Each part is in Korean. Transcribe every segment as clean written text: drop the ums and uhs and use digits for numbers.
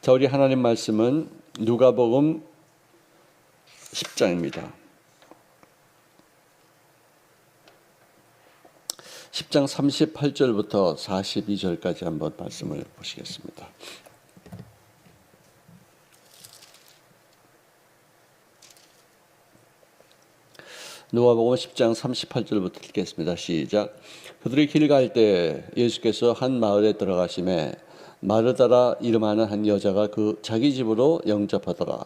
자, 우리 하나님 말씀은 누가복음 10장입니다. 10장 38절부터 42절까지 한번 말씀을 보시겠습니다. 누가복음 10장 38절부터 읽겠습니다. 시작. 그들이 길 갈 때 예수께서 한 마을에 들어가심에 마르다라 이름하는 한 여자가 자기 집으로 영접하더라.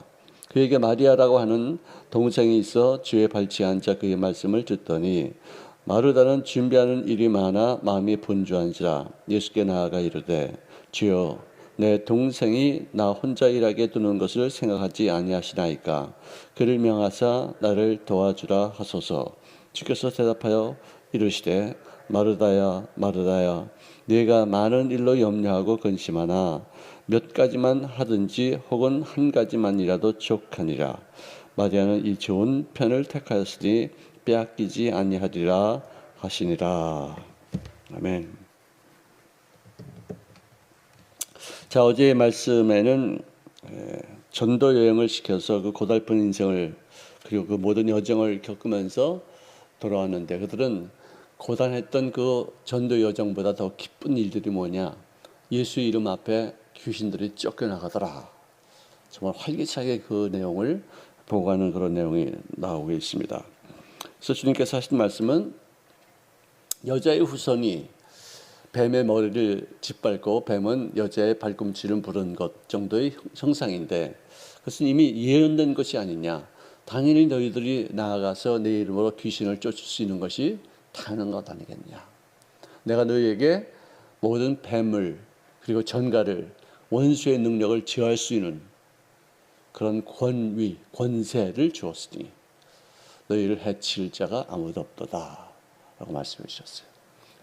그에게 마리아라고 하는 동생이 있어 주에 발치에 앉아 그의 말씀을 듣더니 마르다는 준비하는 일이 많아 마음이 분주한지라 예수께 나아가 이르되 주여 내 동생이 나 혼자 일하게 두는 것을 생각하지 아니하시나이까. 그를 명하사 나를 도와주라 하소서. 주께서 대답하여 이르시되 마르다야 마르다야 네가 많은 일로 염려하고 근심하나 몇 가지만 하든지 혹은 한 가지만이라도 족하니라. 마리아는 이 좋은 편을 택하였으니 빼앗기지 아니하리라 하시니라. 아멘. 자, 어제의 말씀에는 전도 여행을 시켜서 그 고달픈 인생을 그리고 그 모든 여정을 겪으면서 돌아왔는데 그들은 고단했던 그 전도 여정보다 더 기쁜 일들이 뭐냐? 예수의 이름 앞에 귀신들이 쫓겨나가더라. 정말 활기차게 그 내용을 보고 가는 그런 내용이 나오고 있습니다. 그래서 주님께서 하신 말씀은 여자의 후손이 뱀의 머리를 짓밟고 뱀은 여자의 발꿈치를 부른 것 정도의 형상인데 그것은 이미 예언된 것이 아니냐. 당연히 너희들이 나아가서 내 이름으로 귀신을 쫓을 수 있는 것이 당연한 것 아니겠냐. 내가 너희에게 모든 뱀을 그리고 전갈을 원수의 능력을 제어할 수 있는 그런 권위, 권세를 주었으니 너희를 해칠 자가 아무도 없도다 라고 말씀해 주셨어요.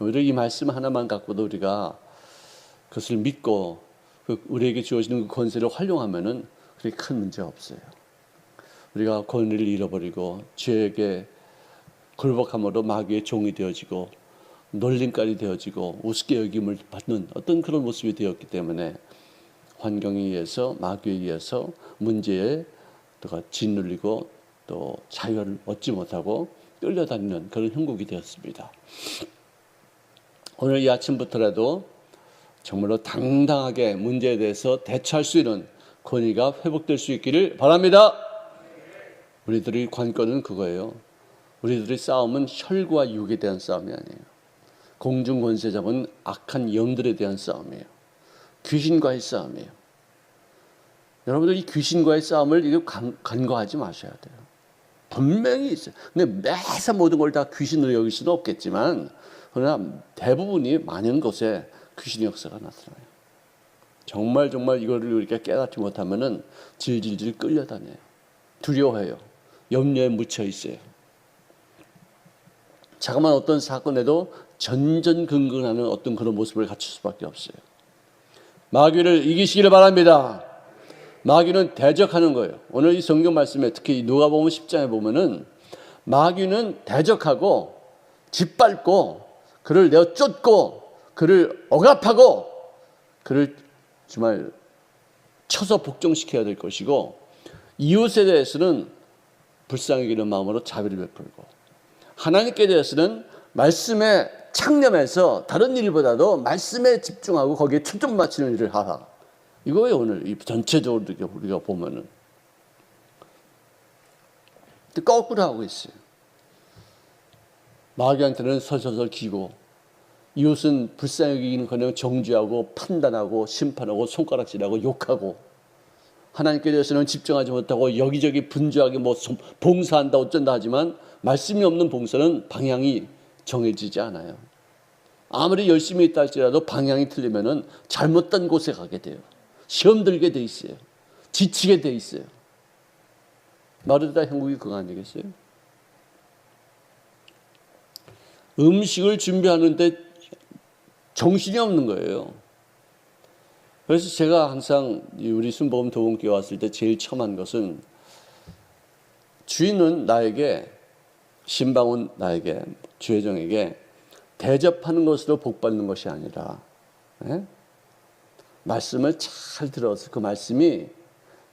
오히려 이 말씀 하나만 갖고도 우리가 그것을 믿고 우리에게 주어지는 그 권세를 활용하면은 그렇게 큰 문제가 없어요. 우리가 권위를 잃어버리고 죄에게 굴복함으로 마귀의 종이 되어지고 놀림거리 되어지고 우습게 여김을 받는 어떤 그런 모습이 되었기 때문에 환경에 의해서 마귀에 의해서 문제에 또가 짓눌리고 또 자유를 얻지 못하고 끌려다니는 그런 형국이 되었습니다. 오늘 이 아침부터라도 정말로 당당하게 문제에 대해서 대처할 수 있는 권위가 회복될 수 있기를 바랍니다. 우리들의 관건은 그거예요. 우리들의 싸움은 혈과 육에 대한 싸움이 아니에요. 공중권세 잡은 악한 영들에 대한 싸움이에요. 귀신과의 싸움이에요. 여러분들 이 귀신과의 싸움을 간과하지 마셔야 돼요. 분명히 있어요. 근데 매사 모든 걸 다 귀신으로 여길 수는 없겠지만 그러나 대부분이 많은 곳에 귀신의 역사가 나타나요. 정말 이거를 우리가 깨닫지 못하면은 질질질 끌려다녀요. 두려워해요. 염려에 묻혀 있어요. 자그마한 어떤 사건에도 전전긍긍하는 어떤 그런 모습을 갖출 수밖에 없어요. 마귀를 이기시기를 바랍니다. 마귀는 대적하는 거예요. 오늘 이 성경 말씀에 특히 누가복음 10장에 보면은 마귀는 대적하고 짓밟고 그를 내어 쫓고 그를 억압하고 그를 정말 쳐서 복종시켜야 될 것이고 이웃에 대해서는 불쌍히 여기는 마음으로 자비를 베풀고 하나님께 대해서는 말씀에 창념해서 다른 일보다도 말씀에 집중하고 거기에 초점 맞추는 일을 하라. 이거예요. 오늘 이 전체적으로 우리가 보면은 거꾸로 하고 있어요. 마귀한테는 설설설 기고 이웃은 불쌍히 여기는커녕 정죄하고 판단하고 심판하고 손가락질하고 욕하고 하나님께 대해서는 집중하지 못하고 여기저기 분주하게 봉사한다 어쩐다 하지만 말씀이 없는 봉사는 방향이 정해지지 않아요. 아무리 열심히 있다 할지라도 방향이 틀리면은 잘못된 곳에 가게 돼요. 시험 들게 돼 있어요. 지치게 돼 있어요. 마르다 형국이 그거 아니겠어요? 음식을 준비하는데 정신이 없는 거예요. 그래서 제가 항상 우리 순복음 도봉교회 왔을 때 제일 처음 한 것은 주인은 나에게 신방은 나에게 주회장에게 대접하는 것으로 복받는 것이 아니라 말씀을 잘 들어서 그 말씀이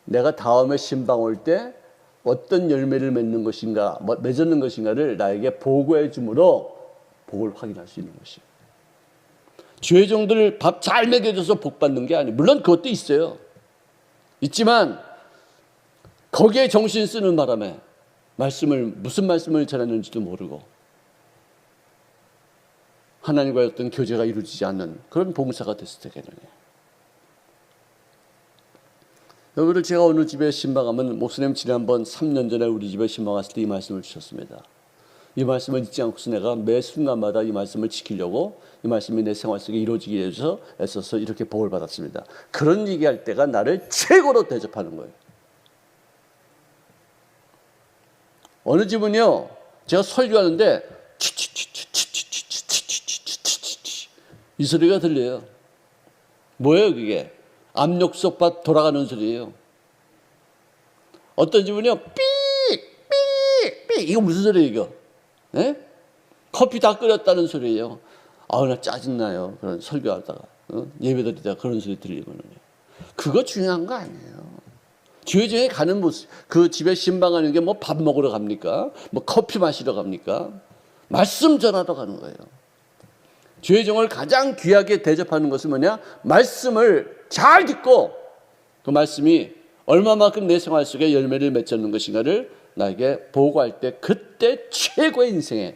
내가 다음에 신방 올 때 어떤 열매를 맺는 것인가, 맺는 것인가를 나에게 보고해 주므로 복을 확인할 수 있는 것이에요. 주의 종들 밥 잘 먹여줘서 복 받는 게 아니에요. 물론 그것도 있어요. 있지만 거기에 정신 쓰는 바람에 무슨 말씀을 전했는지도 모르고 하나님과의 어떤 교제가 이루어지지 않는 그런 봉사가 됐을 때겠네요. 여러분들, 제가 어느 집에 신방하면 목사님 지난번 3년 전에 우리 집에 신방 왔을 때 이 말씀을 주셨습니다. 이 말씀을 잊지 않고서 내가 매 순간마다 이 말씀을 지키려고 이 말씀이 내 생활 속에 이루어지게 해서 애써서 이렇게 복을 받았습니다. 그런 얘기할 때가 나를 최고로 대접하는 거예요. 어느 집은요, 제가 설교하는데 이 소리가 들려요. 뭐예요 그게? 압력솥밥 돌아가는 소리예요. 어떤 집은요, 삑 이거 무슨 소리예요 이거? 네? 커피 다 끓였다는 소리예요. 나 짜증나요. 그런 설교하다가 예배드리다가 그런 소리 들리면요. 그거 중요한 거 아니에요. 교회에 가는 모습, 그 집에 신방하는 게 뭐 밥 먹으러 갑니까? 뭐 커피 마시러 갑니까? 말씀 전하러 가는 거예요. 주의 종을 가장 귀하게 대접하는 것은 뭐냐? 말씀을 잘 듣고 그 말씀이 얼마만큼 내 생활 속에 열매를 맺는 것인가를 나에게 보고할 때 그때 최고의 인생의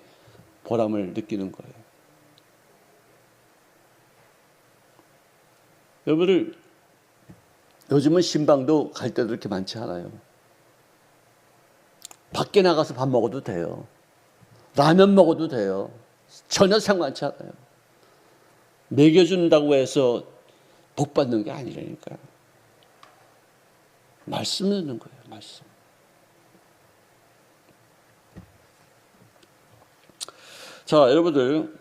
보람을 느끼는 거예요. 여러분들, 요즘은 신방도 갈 때도 그렇게 많지 않아요. 밖에 나가서 밥 먹어도 돼요. 라면 먹어도 돼요. 전혀 상관치 않아요. 먹여준다고 해서 복 받는 게 아니라니까요. 말씀 듣는 거예요. 말씀. 자, 여러분들,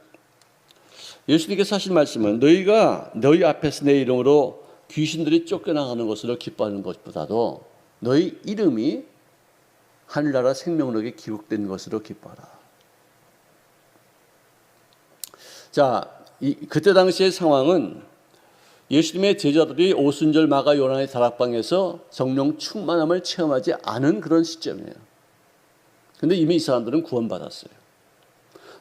예수님께서 하신 말씀은 너희가 너희 앞에서 내 이름으로 귀신들이 쫓겨나가는 것으로 기뻐하는 것보다도 너희 이름이 하늘나라 생명록에 기록된 것으로 기뻐하라. 자, 그때 당시의 상황은 예수님의 제자들이 오순절 마가 요나의 다락방에서 성령 충만함을 체험하지 않은 그런 시점이에요. 그런데 이미 이 사람들은 구원받았어요.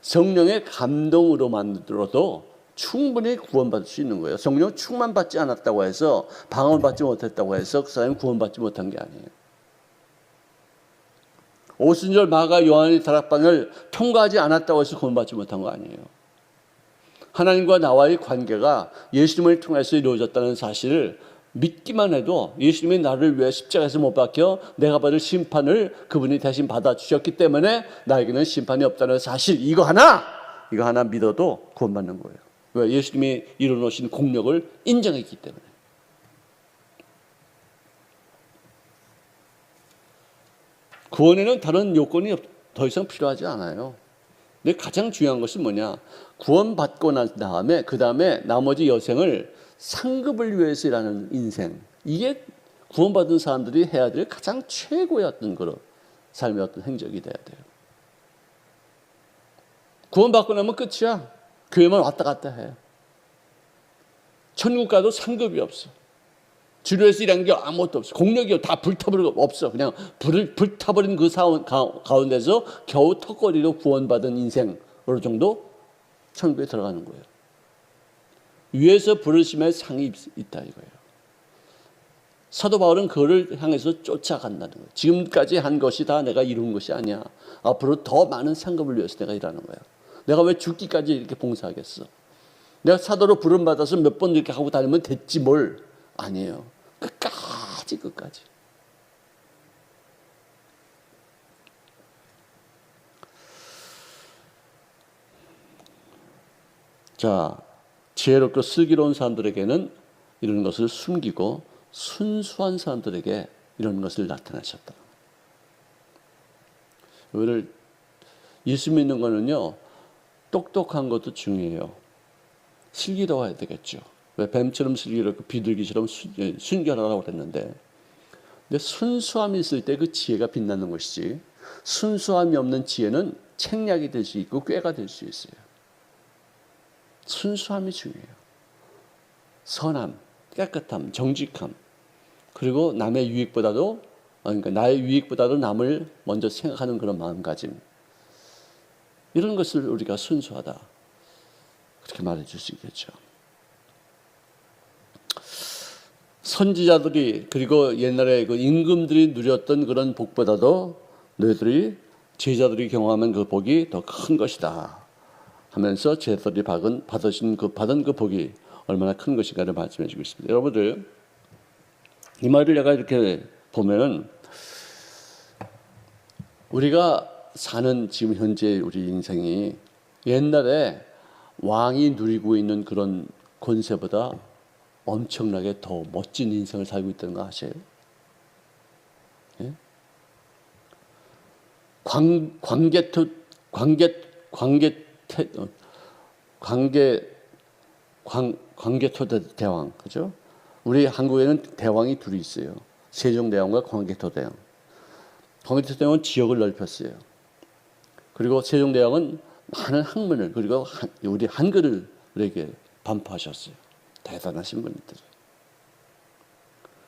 성령의 감동으로만으로도 충분히 구원받을 수 있는 거예요. 성령 충만받지 않았다고 해서, 방언을 받지 못했다고 해서 그 사람이 구원받지 못한 게 아니에요. 오순절 마가 요한의 다락방을 통과하지 않았다고 해서 구원받지 못한 거 아니에요. 하나님과 나와의 관계가 예수님을 통해서 이루어졌다는 사실을 믿기만 해도 예수님이 나를 위해 십자가에서 못 박혀 내가 받을 심판을 그분이 대신 받아주셨기 때문에 나에게는 심판이 없다는 사실, 이거 하나 믿어도 구원받는 거예요. 왜? 예수님이 이루어놓으신 공력을 인정했기 때문에. 구원에는 다른 요건이 더 이상 필요하지 않아요. 근데 가장 중요한 것은 뭐냐? 구원받고 난 다음에 그 다음에 나머지 여생을 상급을 위해서 일하는 인생, 이게 구원받은 사람들이 해야 될 가장 최고의 어떤 그런 삶의 어떤 행적이 돼야 돼요. 구원받고 나면 끝이야. 교회만 왔다 갔다 해. 천국 가도 상급이 없어. 주류에서 일한 게 아무것도 없어. 공력이 다 불타버리고 없어. 그냥 불타버린 그 가운데서 겨우 턱걸이로 구원받은 인생으로 정도 천국에 들어가는 거예요. 위에서 부르심의 상이 있다 이거예요. 사도 바울은 그를 향해서 쫓아간다는 거예요. 지금까지 한 것이 다 내가 이룬 것이 아니야. 앞으로 더 많은 상급을 위해서 내가 일하는 거야. 내가 왜 죽기까지 이렇게 봉사하겠어? 내가 사도로 부름받아서 몇 번 이렇게 하고 다니면 됐지 뭘. 아니에요. 끝까지. 자, 지혜롭고 슬기로운 사람들에게는 이런 것을 숨기고 순수한 사람들에게 이런 것을 나타내셨다. 오늘 예수 믿는 거는요, 똑똑한 것도 중요해요. 슬기로워야 되겠죠. 왜 뱀처럼 슬기롭고 비둘기처럼 순결하라고 그랬는데, 근데 순수함이 있을 때 그 지혜가 빛나는 것이지, 순수함이 없는 지혜는 책략이 될 수 있고 꾀가 될 수 있어요. 순수함이 중요해요. 선함. 깨끗함, 정직함, 그리고 남의 유익보다도 그러니까 나의 유익보다도 남을 먼저 생각하는 그런 마음가짐, 이런 것을 우리가 순수하다 그렇게 말해줄 수 있겠죠. 선지자들이 그리고 옛날에 그 임금들이 누렸던 그런 복보다도 너희들이 제자들이 경험하는 그 복이 더 큰 것이다 하면서 제자들이 받은 그 복이 얼마나 큰 것인가를 말씀해 주고 있습니다. 여러분들, 이 말을 내가 이렇게 보면은 우리가 사는 지금 현재 우리 인생이 옛날에 왕이 누리고 있는 그런 권세보다 엄청나게 더 멋진 인생을 살고 있다는 거 아세요? 예? 광개토 대왕, 그죠? 우리 한국에는 대왕이 둘이 있어요. 세종대왕과 광개토대왕. 광개토대왕은 지역을 넓혔어요. 그리고 세종대왕은 많은 학문을 그리고 우리 한글을 우리에게 반포하셨어요. 대단하신 분들이.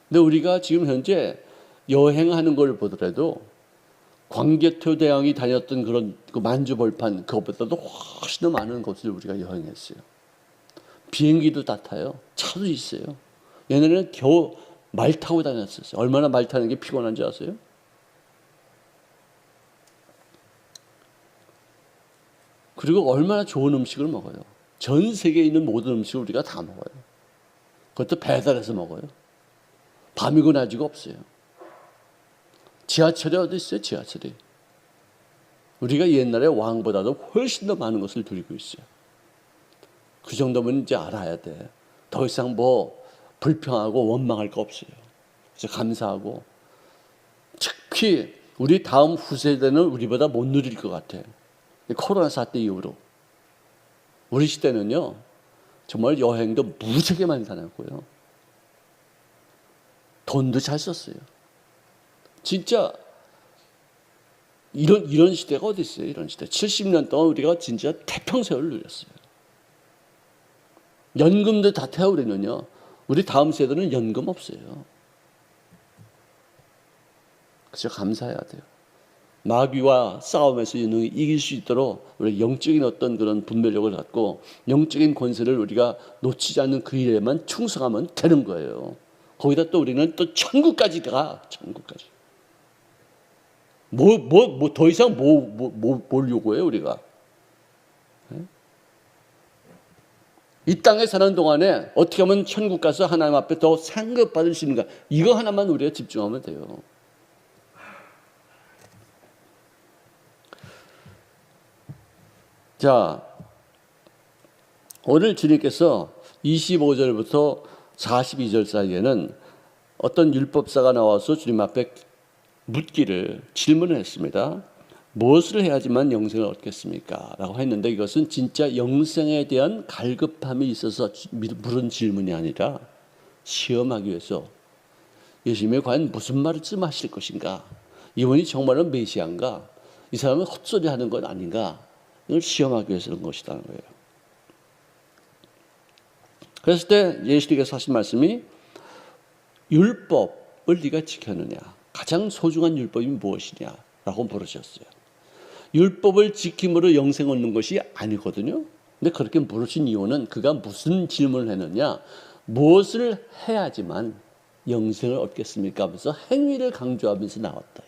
근데 우리가 지금 현재 여행하는 걸 보더라도 광개토대왕이 다녔던 그런 그 만주벌판 그것보다도 훨씬 더 많은 곳을 우리가 여행했어요. 비행기도 다 타요. 차도 있어요. 얘네는 겨우 말 타고 다녔었어요. 얼마나 말 타는 게 피곤한지 아세요? 그리고 얼마나 좋은 음식을 먹어요. 전 세계에 있는 모든 음식을 우리가 다 먹어요. 그것도 배달해서 먹어요. 밤이고 낮이고 없어요. 지하철이 어디 있어요? 지하철이. 우리가 옛날에 왕보다도 훨씬 더 많은 것을 누리고 있어요. 그 정도면 이제 알아야 돼. 더 이상 뭐 불평하고 원망할 거 없어요. 그래서 감사하고, 특히 우리 다음 후세대는 우리보다 못 누릴 것 같아요. 코로나 사태 이후로 우리 시대는요 정말 여행도 무지하게 많이 다녔고요, 돈도 잘 썼어요. 진짜 이런 시대가 어디 있어요? 이런 시대. 70년 동안 우리가 진짜 태평세월을 누렸어요. 연금도 다 태워. 우리는요, 우리 다음 세대는 연금 없어요. 그래서 감사해야 돼요. 마귀와 싸움에서 이길 수 있도록 우리 영적인 어떤 그런 분별력을 갖고 영적인 권세를 우리가 놓치지 않는 그 일에만 충성하면 되는 거예요. 거기다 또 우리는 또 천국까지 가. 천국까지. 더 이상 뭘 요구해요, 우리가? 이 땅에 사는 동안에 어떻게 하면 천국 가서 하나님 앞에 더 상급받을 수 있는가? 이거 하나만 우리가 집중하면 돼요. 자, 오늘 주님께서 25절부터 42절 사이에는 어떤 율법사가 나와서 주님 앞에 질문을 했습니다. 무엇을 해야지만 영생을 얻겠습니까? 라고 했는데, 이것은 진짜 영생에 대한 갈급함이 있어서 물은 질문이 아니라 시험하기 위해서 예수님이 과연 무슨 말씀하실 것인가? 이분이 정말로 메시아인가? 이 사람은 헛소리 하는 건 아닌가? 이걸 시험하기 위해서 그런 것이라는 거예요. 그랬을 때 예수님께서 하신 말씀이, 율법을 네가 지켰느냐? 가장 소중한 율법이 무엇이냐? 라고 물으셨어요. 율법을 지킴으로 영생 얻는 것이 아니거든요. 근데 그렇게 물으신 이유는 그가 무슨 질문을 했느냐? 무엇을 해야지만 영생을 얻겠습니까? 하면서 행위를 강조하면서 나왔다.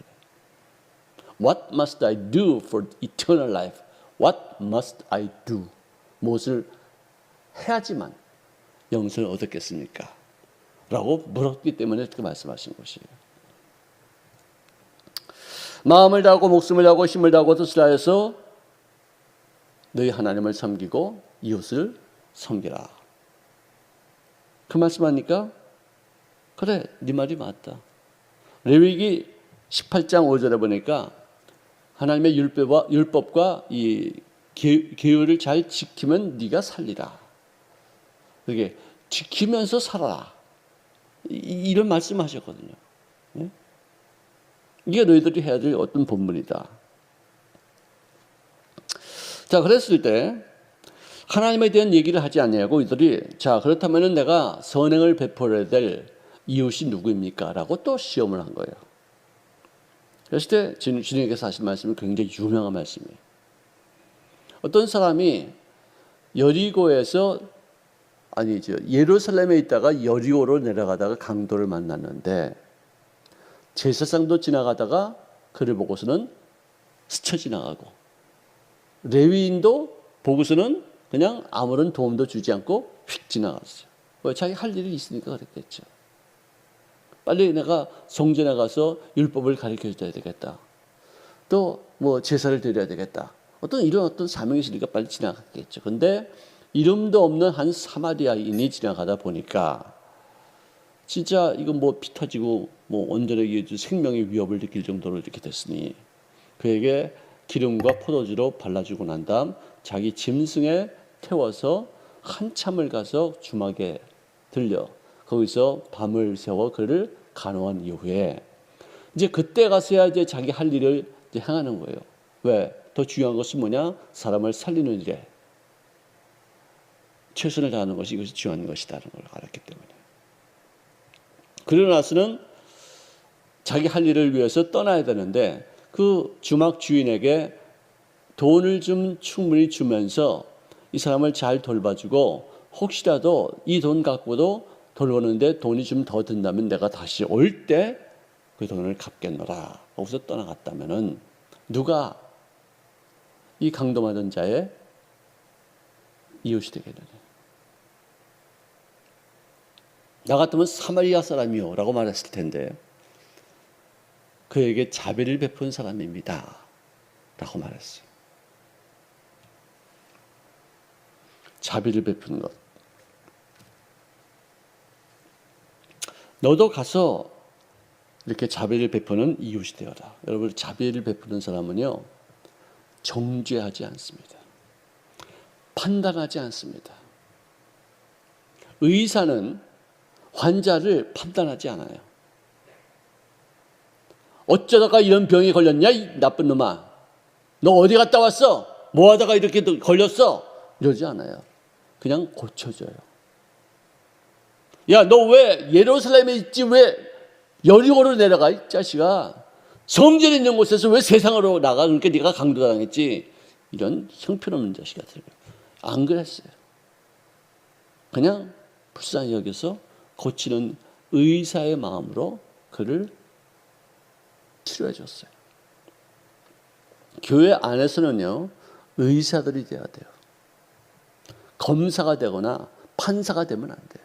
What must I do for eternal life? What must I do? 무엇을 해야지만 영생을 얻겠습니까? 라고 물었기 때문에 그렇게 말씀하신 것이에요. 마음을 다하고 목숨을 다하고 힘을 다하고 뜻을 다해서 너희 하나님을 섬기고 이웃을 섬기라. 그 말씀하니까 그래, 네 말이 맞다. 레위기 18장 5절에 보니까 하나님의 율법과 이 계율을 잘 지키면 네가 살리라. 그게 지키면서 살아라. 이런 말씀하셨거든요. 네? 이게 너희들이 해야 될 어떤 본분이다. 자, 그랬을 때 하나님에 대한 얘기를 하지 않냐고 이들이. 자, 그렇다면 내가 선행을 베풀어야 될 이웃이 누구입니까? 라고 또 시험을 한 거예요. 그랬을 때 주님께서 하신 말씀은 굉장히 유명한 말씀이에요. 어떤 사람이 예루살렘에 있다가 여리고로 내려가다가 강도를 만났는데 제사장도 지나가다가 그를 보고서는 스쳐 지나가고 레위인도 보고서는 그냥 아무런 도움도 주지 않고 휙 지나갔어요. 왜? 자기 할 일이 있으니까 그랬겠죠. 빨리 내가 성전에 가서 율법을 가르쳐줘야 되겠다. 또 뭐 제사를 드려야 되겠다. 어떤 사명이 있으니까 빨리 지나갔겠죠. 근데 이름도 없는 한 사마리아인이 지나가다 보니까 진짜 이건 뭐 피 터지고 뭐 온전하게 생명의 위협을 느낄 정도로 이렇게 됐으니 그에게 기름과 포도주로 발라주고 난 다음 자기 짐승에 태워서 한참을 가서 주막에 들려 거기서 밤을 새워 그를 간호한 이후에 이제 그때 가서야 이제 자기 할 일을 이제 행하는 거예요. 왜? 더 중요한 것은 뭐냐? 사람을 살리는 일에 최선을 다하는 것이 이것이 중요한 것이다라는 걸 알았기 때문에. 그러고 나서는 자기 할 일을 위해서 떠나야 되는데 그 주막 주인에게 돈을 좀 충분히 주면서 이 사람을 잘 돌봐주고 혹시라도 이 돈 갖고도 돌보는데 돈이 좀 더 든다면 내가 다시 올 때 그 돈을 갚겠노라. 거기서 떠나갔다면은 누가 이 강도받은 자의 이웃이 되겠느냐. 나 같으면 사마리아 사람이요 라고 말했을 텐데 그에게 자비를 베푼 사람입니다 라고 말했어요. 자비를 베푸는 것. 너도 가서 이렇게 자비를 베푸는 이웃이 되어라. 여러분, 자비를 베푸는 사람은요 정죄하지 않습니다. 판단하지 않습니다. 의사는 환자를 판단하지 않아요. 어쩌다가 이런 병에 걸렸냐 이 나쁜 놈아. 너 어디 갔다 왔어? 뭐 하다가 이렇게 걸렸어? 이러지 않아요. 그냥 고쳐줘요. 야, 너 왜 예루살렘에 있지 왜 여리고로 내려가 이 자식아. 성전에 있는 곳에서 왜 세상으로 나가. 그러니까 네가 강도당했지. 이런 형편없는 자식 같은 거예요. 안 그랬어요. 그냥 불쌍히 여겨서 고치는 의사의 마음으로 그를 치료해 줬어요. 교회 안에서는요 의사들이 돼야 돼요. 검사가 되거나 판사가 되면 안 돼요.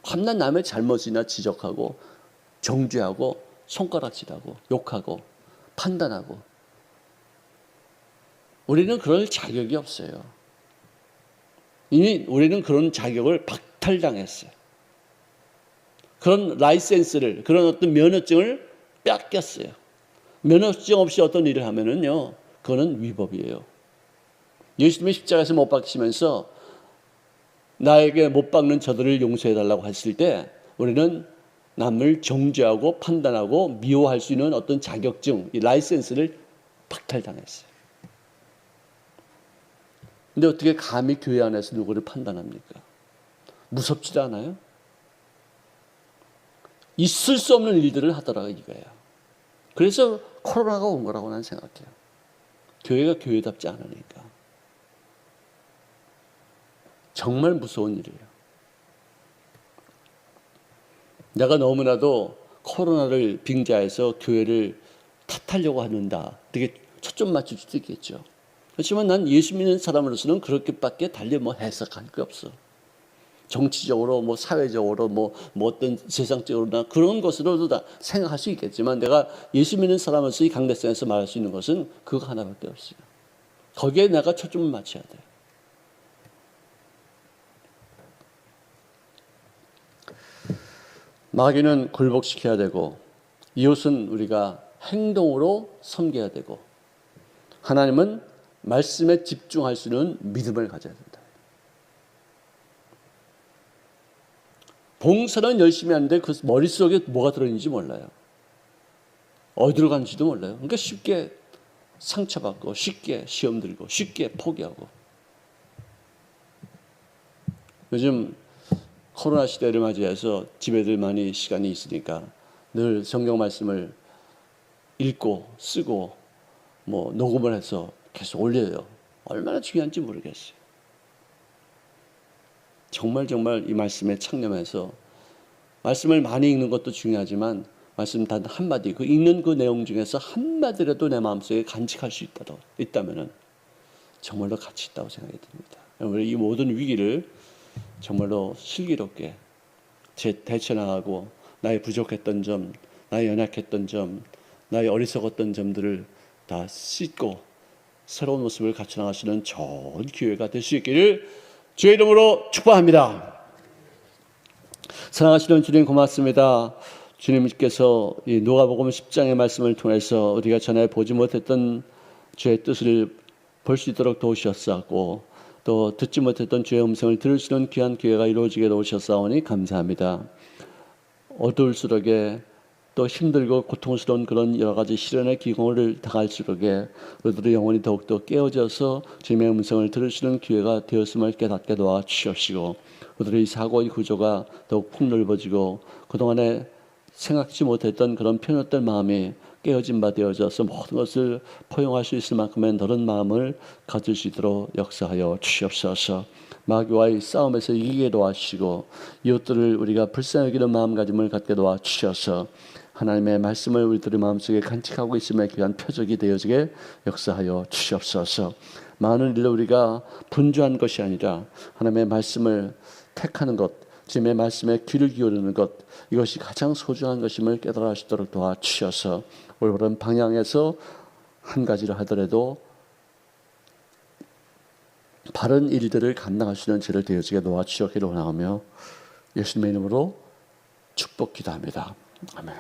밤낮 남의 잘못이나 지적하고 정죄하고 손가락질하고 욕하고 판단하고 우리는 그럴 자격이 없어요. 이미 우리는 그런 자격을 박탈당했어요. 그런 라이센스를, 그런 어떤 면허증을 뺏겼어요. 면허증 없이 어떤 일을 하면은요, 그거는 위법이에요. 예수님이 십자가에서 못 박히시면서 나에게 못 박는 저들을 용서해달라고 했을 때 우리는 남을 정죄하고 판단하고 미워할 수 있는 어떤 자격증, 이 라이센스를 박탈당했어요. 근데 어떻게 감히 교회 안에서 누구를 판단합니까? 무섭지도 않아요? 있을 수 없는 일들을 하더라고 이거예요. 그래서 코로나가 온 거라고 난 생각해요. 교회가 교회답지 않으니까. 정말 무서운 일이에요. 내가 너무나도 코로나를 빙자해서 교회를 탓하려고 하는다. 되게 초점 맞출 수도 있겠죠. 그렇지만 난 예수 믿는 사람으로서는 그렇게밖에 달리 뭐 해석할 게 없어. 정치적으로 뭐 사회적으로 뭐 어떤 세상적으로나 그런 것으로도 다 생각할 수 있겠지만 내가 예수 믿는 사람으로서 이 강대상에서 말할 수 있는 것은 그거 하나밖에 없어요. 거기에 내가 초점을 맞춰야 돼요. 마귀는 굴복시켜야 되고 이웃은 우리가 행동으로 섬겨야 되고 하나님은 말씀에 집중할 수 있는 믿음을 가져야 된다. 봉사는 열심히 하는데 그 머릿속에 뭐가 들어있는지 몰라요. 어디로 가는지도 몰라요. 그러니까 쉽게 상처받고 쉽게 시험 들고 쉽게 포기하고 요즘 코로나 시대를 맞이해서 집에들 많이 시간이 있으니까 늘 성경 말씀을 읽고 쓰고 뭐 녹음을 해서 계속 올려요. 얼마나 중요한지 모르겠어요. 정말 이 말씀에 창념해서 말씀을 많이 읽는 것도 중요하지만 말씀 단 한마디, 그 읽는 그 내용 중에서 한마디라도 내 마음속에 간직할 수 있다면 정말로 가치 있다고 생각이 듭니다. 우리 이 모든 위기를 정말로 슬기롭게 대처나가고 나의 부족했던 점, 나의 연약했던 점, 나의 어리석었던 점들을 다 씻고 새로운 모습을 갖춰 나가시는 좋은 기회가 될 수 있기를 주의 이름으로 축복합니다. 사랑하시는 주님 고맙습니다. 주님께서 이 누가복음 10장의 말씀을 통해서 우리가 전에 보지 못했던 주의 뜻을 볼 수 있도록 도우셨사고 또 듣지 못했던 주의 음성을 들을 수 있는 귀한 기회가 이루어지게 도우셨사오니 감사합니다. 어두울수록에 또 힘들고 고통스러운 그런 여러 가지 시련의 기공을 당할수록에 우리들의 영혼이 더욱더 깨어져서 주님의 음성을 들을 수 있는 기회가 되었음을 깨닫게 도와 주시옵시고 우리들의 사고의 구조가 더욱 폭넓어지고 그동안에 생각지 못했던 그런 편협된 마음이 깨어진 바 되어져서 모든 것을 포용할 수 있을 만큼의 넓은 마음을 가질 수 있도록 역사하여 주시옵소서. 마귀와의 싸움에서 이기게 도와주시고 이웃들을 우리가 불쌍히 여기는 마음가짐을 갖게 도와주셔서 하나님의 말씀을 우리들의 마음속에 간직하고 있음에 귀한 표적이 되어지게 역사하여 주시옵소서. 많은 일로 우리가 분주한 것이 아니라 하나님의 말씀을 택하는 것, 주님의 말씀에 귀를 기울이는 것, 이것이 가장 소중한 것임을 깨달아 하시도록 도와주셔서 올바른 방향에서 한 가지를 하더라도 바른 일들을 감당할 수 있는 죄를 되어지게 도와주시기를 원하며 예수님의 이름으로 축복 기도합니다. 아멘.